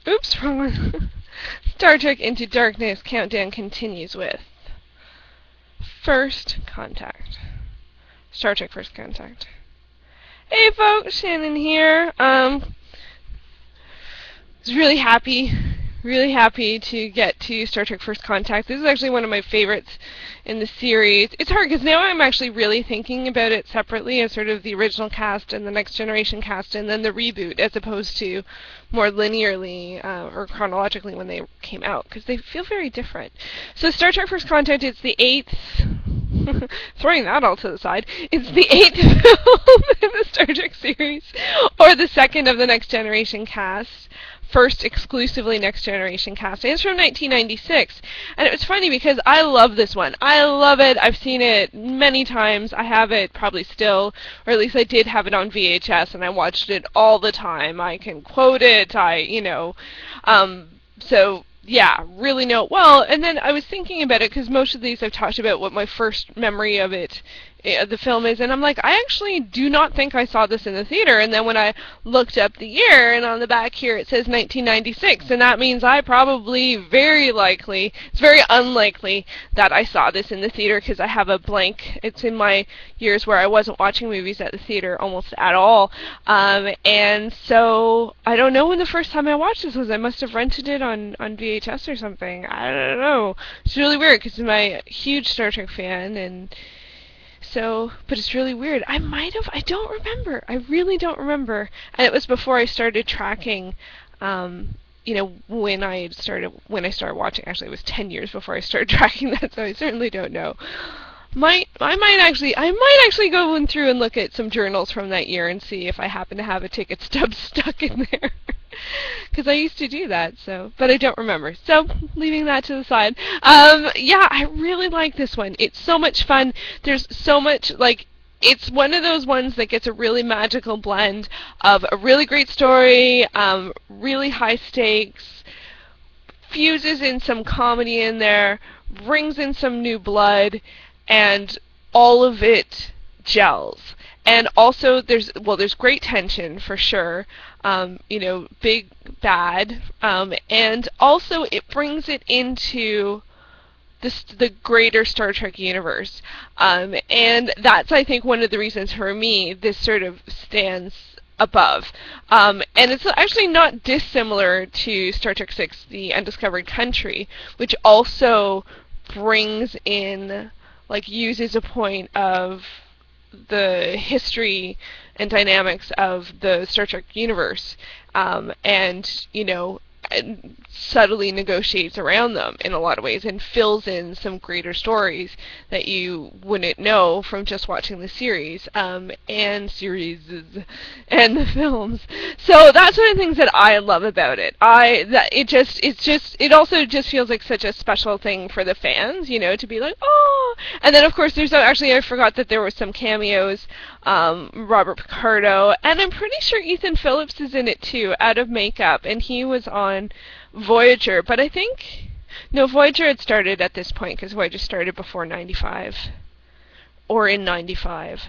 Oops, wrong one. Star Trek Into Darkness countdown continues with First Contact. Star Trek First Contact. Hey folks, Shannon here. Was really happy to get to Star Trek First Contact. This is actually one of my favorites in the series. It's hard because now I'm actually really thinking about it separately as sort of the original cast and the Next Generation cast and then the reboot, as opposed to more linearly or chronologically when they came out, because they feel very different. So Star Trek First Contact, it's the 8th, throwing that all to the side, it's the 8th film in the Star Trek series, or the second of the Next Generation cast. First exclusively Next Generation cast. And it's from 1996. And it was funny because I love this one. I love it. I've seen it many times. I have it probably still, or at least I did have it on VHS, and I watched it all the time. I can quote it. So yeah, really know it well. And then I was thinking about it because most of these I've talked about what my first memory of it, the film is, and I'm like, I actually do not think I saw this in the theater. And then when I looked up the year, and on the back here it says 1996, and that means I probably it's very unlikely that I saw this in the theater, because I have a blank. It's in my years where I wasn't watching movies at the theater almost at all. And so I don't know when the first time I watched this was. I must have rented it on VHS or something. I don't know. It's really weird because I'm a huge Star Trek fan, and so, but it's really weird. I don't remember. I really don't remember. And it was before I started tracking, when I started watching. Actually, it was 10 years before I started tracking that, so I certainly don't know. I might actually go in through and look at some journals from that year and see if I happen to have a ticket stub stuck in there. Because I used to do that, but I don't remember. So, leaving that to the side. Yeah, I really like this one. It's so much fun. There's so much, it's one of those ones that gets a really magical blend of a really great story, really high stakes, fuses in some comedy in there, brings in some new blood, and all of it gels. And also, there's great tension for sure. Big bad, and also it brings it into the greater Star Trek universe, and that's, I think, one of the reasons for me this sort of stands above. And it's actually not dissimilar to Star Trek VI: The Undiscovered Country, which also brings in, uses a point of the history and dynamics of the Star Trek universe, and subtly negotiates around them in a lot of ways, and fills in some greater stories that you wouldn't know from just watching the series, and series and the films. So that's one of the things that I love about it. It also just feels like such a special thing for the fans, to be like, oh. And then of course I forgot that there were some cameos. Robert Picardo, and I'm pretty sure Ethan Phillips is in it too, out of makeup, and he was on Voyager, but I think, no, Voyager had started at this point, because Voyager started before 95, or in 95.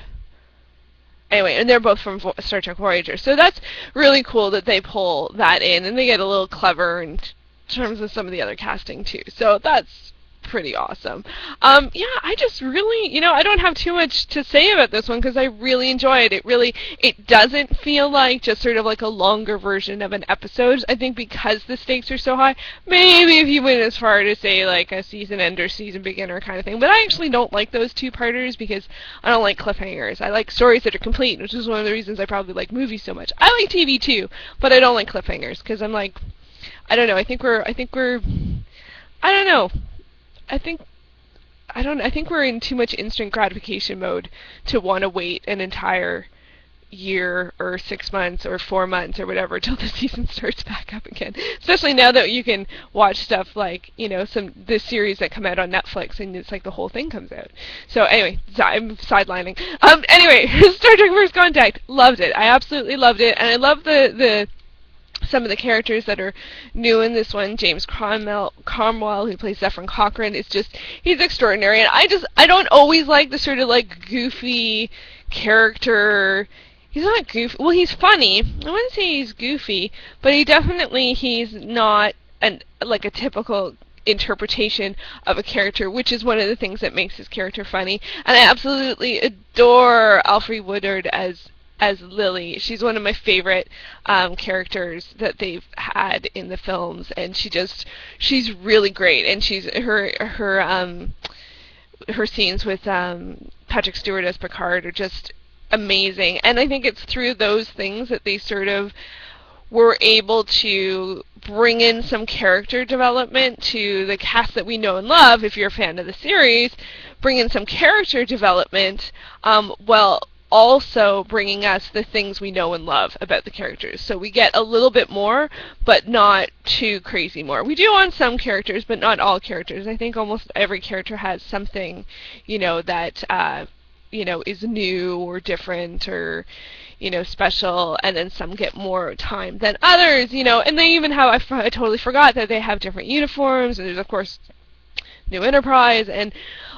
Anyway, and they're both from Star Trek Voyager, so that's really cool that they pull that in, and they get a little clever in terms of some of the other casting too, so that's pretty awesome. Yeah, I just really, I don't have too much to say about this one because I really enjoy it. It doesn't feel like just sort of like a longer version of an episode. I think because the stakes are so high, maybe if you went as far to say like a season ender, season beginner kind of thing. But I actually don't like those two-parters because I don't like cliffhangers. I like stories that are complete, which is one of the reasons I probably like movies so much. I like TV too, but I don't like cliffhangers because I'm like, I don't know. I think we're in too much instant gratification mode to want to wait an entire year or 6 months or 4 months or whatever till the season starts back up again. Especially now that you can watch stuff like, the series that come out on Netflix and it's like the whole thing comes out. So anyway, I'm sidelining. Anyway, Star Trek First Contact, loved it. I absolutely loved it, and I love the some of the characters that are new in this one. James Cromwell, who plays Zephyr Cochrane, he's extraordinary. And I don't always like the sort of like goofy character He's not goofy. Well, he's funny. I wouldn't say he's goofy, but he's not like a typical interpretation of a character, which is one of the things that makes his character funny. And I absolutely adore Alfre Woodard as Lily. She's one of my favorite characters that they've had in the films, and she's really great. And her scenes with Patrick Stewart as Picard are just amazing. And I think it's through those things that they sort of were able to bring in some character development to the cast that we know and love. If you're a fan of the series, bring in some character development while also bringing us the things we know and love about the characters. So we get a little bit more, but not too crazy more. We do on some characters, but not all characters. I think almost every character has something, that is new or different or, special, and then some get more time than others, and they even have, I totally forgot that they have different uniforms, and there's, of course, New Enterprise, and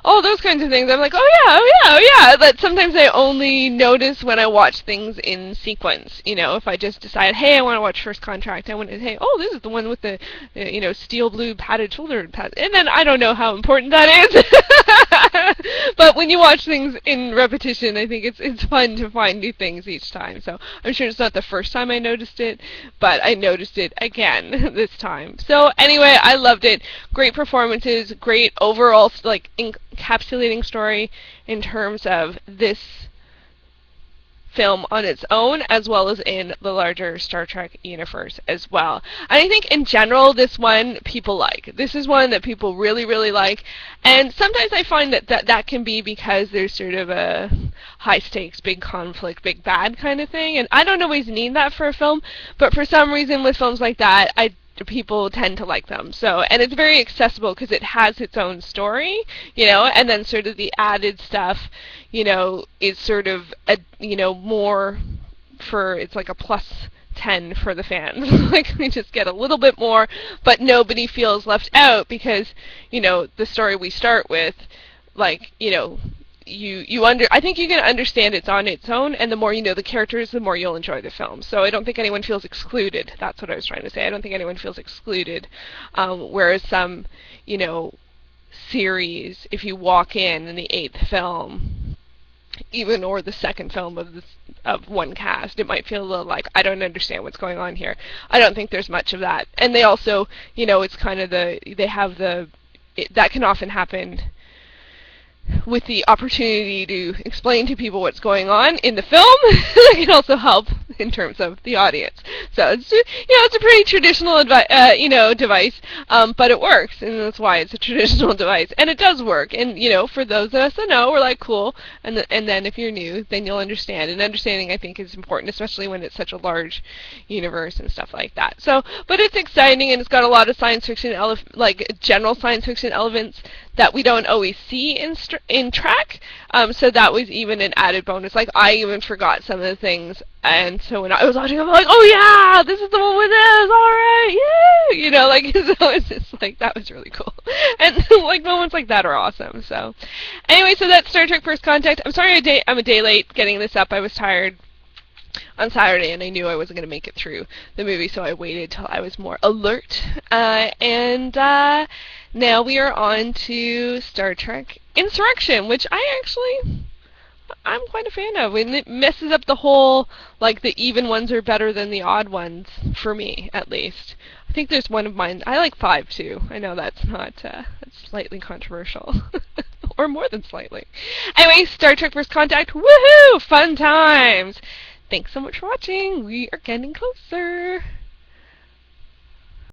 all those kinds of things. I'm like, oh yeah, but sometimes I only notice when I watch things in sequence. If I just decide, hey, I want to watch First Contact, I want to say, oh, this is the one with the, steel blue padded shoulder pads, and then I don't know how important that is. But when you watch things in repetition, I think it's fun to find new things each time. So I'm sure it's not the first time I noticed it, but I noticed it again this time. So anyway, I loved it. Great performances, great overall, encapsulating story in terms of this film on its own, as well as in the larger Star Trek universe as well. And I think in general, this one people like. This is one that people really, really like. And sometimes I find that can be because there's sort of a high stakes, big conflict, big bad kind of thing. And I don't always need that for a film, but for some reason with films like that, people tend to like them. So, and it's very accessible because it has its own story, and then sort of the added stuff, is sort of more for, it's like a plus 10 for the fans. Like, we just get a little bit more, but nobody feels left out because, the story we start with, I think you can understand it's on its own, and the more you know the characters, the more you'll enjoy the film. So I don't think anyone feels excluded. That's what I was trying to say. I don't think anyone feels excluded. Whereas some, series, if you walk in the 8th film, even or the 2nd film of one cast, it might feel a little like, I don't understand what's going on here. I don't think there's much of that. And they also, it's kind of that can often happen with the opportunity to explain to people what's going on in the film. It can also help in terms of the audience. So it's it's a pretty traditional device, but it works, and that's why it's a traditional device, and it does work. And for those of us that know, we're like, cool. And then if you're new, then you'll understand. And understanding, I think, is important, especially when it's such a large universe and stuff like that. So, but it's exciting, and it's got a lot of science fiction, general science fiction elements that we don't always see in Trek, so that was even an added bonus. Like, I even forgot some of the things, and so when I was watching, I'm like, oh yeah, this is the one with this, alright, yeah, so it's just like, that was really cool. And moments like that are awesome. So anyway, so that's Star Trek First Contact. I'm sorry I'm a day late getting this up. I was tired on Saturday, and I knew I wasn't going to make it through the movie, so I waited till I was more alert. Now we are on to Star Trek Insurrection, which I'm quite a fan of. And it messes up the whole, the even ones are better than the odd ones, for me, at least. I think there's one of mine. I like 5, too. I know that's not, that's slightly controversial. Or more than slightly. Anyway, Star Trek First Contact, woohoo! Fun times! Thanks so much for watching. We are getting closer.